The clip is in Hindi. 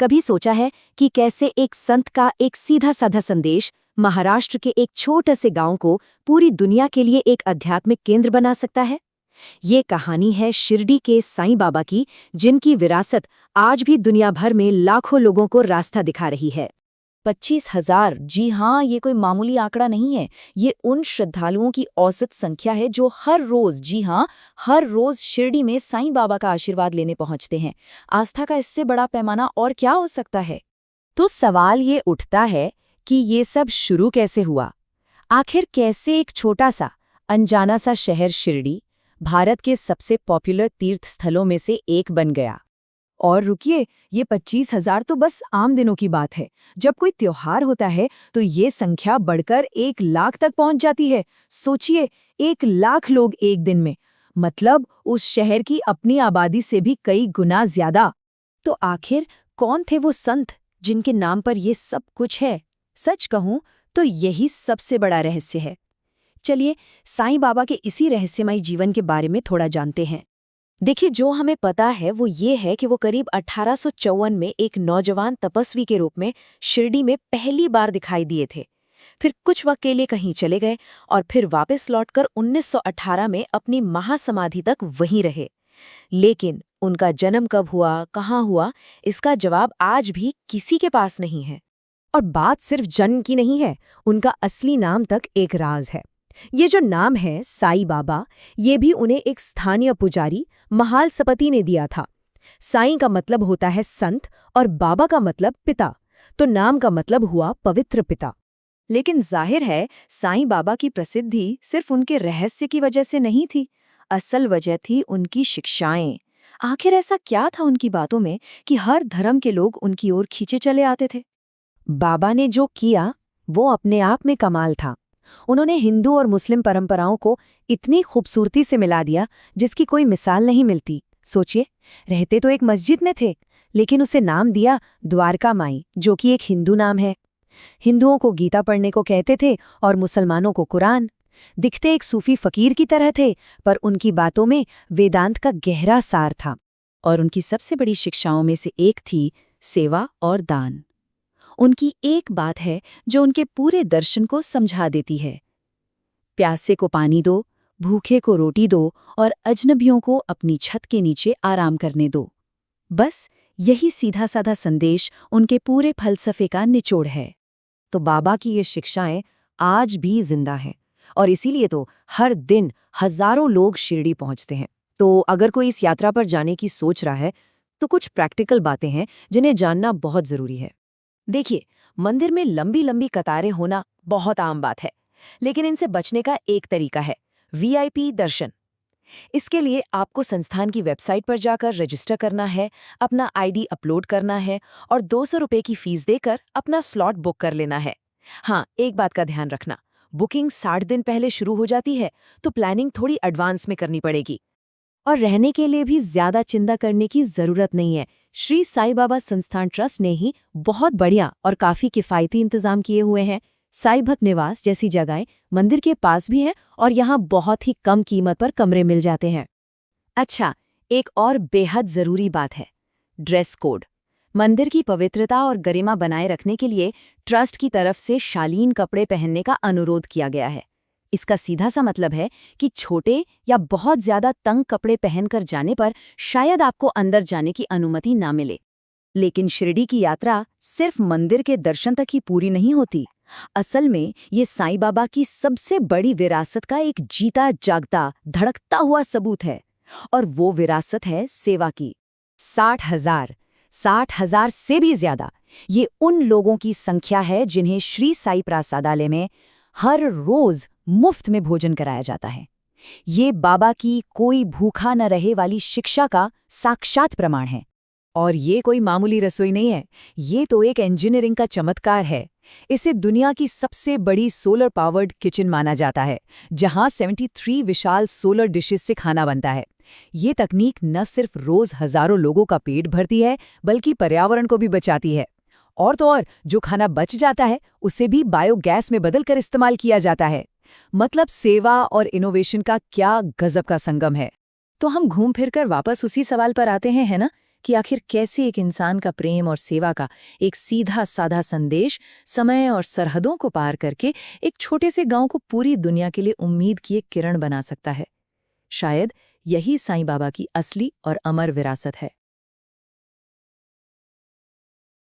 कभी सोचा है कि कैसे एक संत का एक सीधा साधा संदेश महाराष्ट्र के एक छोटे से गांव को पूरी दुनिया के लिए एक आध्यात्मिक केंद्र बना सकता है? ये कहानी है शिरडी के साईं बाबा की, जिनकी विरासत आज भी दुनिया भर में लाखों लोगों को रास्ता दिखा रही है। 25,000, जी हाँ, ये कोई मामूली आंकड़ा नहीं है। ये उन श्रद्धालुओं की औसत संख्या है जो हर रोज, जी हाँ, हर रोज शिरडी में साईं बाबा का आशीर्वाद लेने पहुंचते हैं। आस्था का इससे बड़ा पैमाना और क्या हो सकता है? तो सवाल ये उठता है कि ये सब शुरू कैसे हुआ? आखिर कैसे एक छोटा सा अनजाना सा शहर शिरडी भारत के सबसे पॉपुलर तीर्थ स्थलों में से एक बन गया? और रुकिए, ये 25,000 तो बस आम दिनों की बात है। जब कोई त्योहार होता है तो ये संख्या बढ़कर 1 लाख तक पहुंच जाती है। सोचिए, 1 लाख लोग एक दिन में, मतलब उस शहर की अपनी आबादी से भी कई गुना ज्यादा। तो आखिर कौन थे वो संत जिनके नाम पर ये सब कुछ है? सच कहूं तो यही सबसे बड़ा रहस्य है। चलिए साईं बाबा के इसी रहस्यमयी जीवन के बारे में थोड़ा जानते हैं। देखिए, जो हमें पता है वो ये है कि वो करीब 1854 में एक नौजवान तपस्वी के रूप में शिरडी में पहली बार दिखाई दिए थे। फिर कुछ वक्त के लिए कहीं चले गए और फिर वापस लौटकर 1918 में अपनी महासमाधि तक वहीं रहे। लेकिन उनका जन्म कब हुआ, कहाँ हुआ, इसका जवाब आज भी किसी के पास नहीं है। और बात सिर्फ जन्म की नहीं है, उनका असली नाम तक एक राज है। ये जो नाम है साईं बाबा, ये भी उन्हें एक स्थानीय पुजारी महालसपति ने दिया था। साईं का मतलब होता है संत और बाबा का मतलब पिता, तो नाम का मतलब हुआ पवित्र पिता। लेकिन जाहिर है साईं बाबा की प्रसिद्धि सिर्फ उनके रहस्य की वजह से नहीं थी। असल वजह थी उनकी शिक्षाएं। आखिर ऐसा क्या था उनकी बातों में कि हर धर्म के लोग उनकी ओर खींचे चले आते थे? बाबा ने जो किया वो अपने आप में कमाल था। उन्होंने हिंदू और मुस्लिम परंपराओं को इतनी खूबसूरती से मिला दिया जिसकी कोई मिसाल नहीं मिलती। सोचिए, रहते तो एक मस्जिद में थे, लेकिन उसे नाम दिया द्वारका माई, जो कि एक हिंदू नाम है। हिंदुओं को गीता पढ़ने को कहते थे और मुसलमानों को कुरान। दिखते एक सूफी फकीर की तरह थे, पर उनकी बातों में वेदांत का गहरा सार था। और उनकी सबसे बड़ी शिक्षाओं में से एक थी सेवा और दान। उनकी एक बात है जो उनके पूरे दर्शन को समझा देती है। प्यासे को पानी दो, भूखे को रोटी दो और अजनबियों को अपनी छत के नीचे आराम करने दो। बस यही सीधा साधा संदेश उनके पूरे फलसफे का निचोड़ है। तो बाबा की ये शिक्षाएं आज भी जिंदा हैं, और इसीलिए तो हर दिन हजारों लोग शिरडी पहुंचते हैं। तो अगर कोई इस यात्रा पर जाने की सोच रहा है तो कुछ प्रैक्टिकल बातें हैं जिन्हें जानना बहुत जरूरी है। देखिए, मंदिर में लंबी लंबी कतारें होना बहुत आम बात है, लेकिन इनसे बचने का एक तरीका है, वीआईपी दर्शन। इसके लिए आपको संस्थान की वेबसाइट पर जाकर रजिस्टर करना है, अपना आईडी अपलोड करना है और 200 रुपये की फीस देकर अपना स्लॉट बुक कर लेना है। हाँ, एक बात का ध्यान रखना, बुकिंग 60 दिन पहले शुरू हो जाती है, तो प्लानिंग थोड़ी एडवांस में करनी पड़ेगी। और रहने के लिए भी ज्यादा चिंता करने की जरूरत नहीं है। श्री साईं बाबा संस्थान ट्रस्ट ने ही बहुत बढ़िया और काफी किफायती इंतजाम किए हुए हैं। साईं भक्त निवास जैसी जगहें मंदिर के पास भी हैं और यहाँ बहुत ही कम कीमत पर कमरे मिल जाते हैं। अच्छा, एक और बेहद जरूरी बात है, ड्रेस कोड। मंदिर की पवित्रता और गरिमा बनाए रखने के लिए ट्रस्ट की तरफ से शालीन कपड़े पहनने का अनुरोध किया गया है। इसका सीधा सा मतलब है कि छोटे या बहुत ज्यादा तंग कपड़े पहनकर जाने पर शायद आपको अंदर जाने की अनुमति ना मिले। लेकिन शिरडी की यात्रा सिर्फ मंदिर के दर्शन तक ही पूरी नहीं होती। असल में ये साईं बाबा की सबसे बड़ी विरासत का एक जीता जागता धड़कता हुआ सबूत है, और वो विरासत है सेवा की। 60,000 से भी ज्यादा ये उन लोगों की संख्या है जिन्हें श्री साईं प्रसादालय में हर रोज मुफ्त में भोजन कराया जाता है। ये बाबा की कोई भूखा न रहे वाली शिक्षा का साक्षात प्रमाण है। और ये कोई मामूली रसोई नहीं है, ये तो एक इंजीनियरिंग का चमत्कार है। इसे दुनिया की सबसे बड़ी सोलर पावर्ड किचन माना जाता है, जहां 73 विशाल सोलर डिशेस से खाना बनता है। ये तकनीक न सिर्फ रोज हजारों लोगों का पेट भरती है, बल्कि पर्यावरण को भी बचाती है। और तो और, जो खाना बच जाता है उसे भी बायोगैस में बदलकर इस्तेमाल किया जाता है। मतलब सेवा और इनोवेशन का क्या गजब का संगम है। तो हम घूम फिर कर वापस उसी सवाल पर आते हैं, है ना, कि आखिर कैसे एक इंसान का प्रेम और सेवा का एक सीधा साधा संदेश समय और सरहदों को पार करके एक छोटे से गांव को पूरी दुनिया के लिए उम्मीद की एक किरण बना सकता है। शायद यही साईं बाबा की असली और अमर विरासत है।